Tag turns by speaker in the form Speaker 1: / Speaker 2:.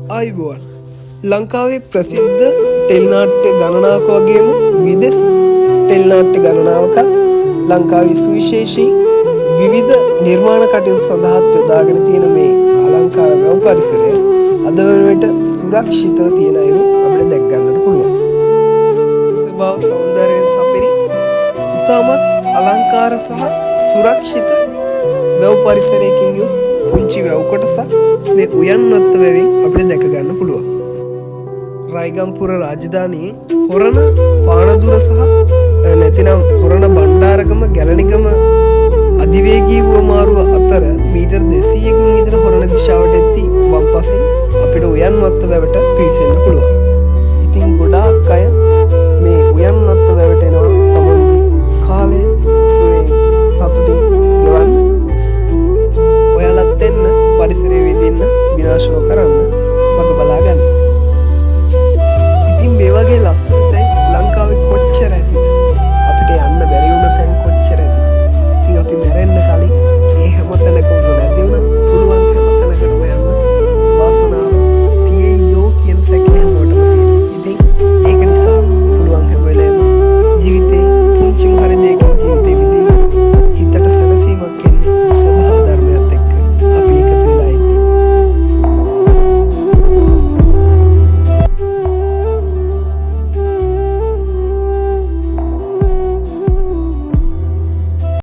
Speaker 1: ආයුබෝවන් ලංකාවේ ප්‍රසිද්ධ ටෙලිනාට්‍ය ගණනාවක වගේම විදෙස් ටෙලිනාට්‍ය ගණනාවකත් ලංකාවේ සුවිශේෂී විවිධ නිර්මාණ කටයුතු සඳහා යොදාගෙන තියෙන මේ අලංකාර වැව් පරිසරය අද වන විට සුරක්ෂිතව තියෙන අයුරු අපිට දැක් ගන්නට පුළුවන්. ස්වභාව සෞන්දර්යයෙන් සපිරි ඉතාමත් අලංකාර සහ සුරක්ෂිත වැව් පරිසරයකින් යුත් පුංචි වැව් කොටසක් මේ උයන්වත්ත වැවෙන් අපිට දැක ගන්න පුළුවන්. රයිගම්පුර රාජධානියේ හොරණ පානදුර සහ නැතිනම් හොරණ බණ්ඩාරගම ගැලණිගම අධිවේගී හුවමාරුව අතර මීටර් 200කින් විතර හොරණ දිශාවට එද්දී වම් පසින් අපිට උයන්වත්ත වැවට පිවිසෙන්න පුළුවන්. ඉතින් ගොඩාක් අය මේ උයන්වත්ත වැවට එනවා තමන්ගේ කාලය සුවයෙන් සතුටින් ගෙවන්න. ඔයාලත් එන්න පරිසරය විඳින්න විනාශ නොකරන්න වග බලා ගන්න. ඉතින් මේ වගේ ලස්සන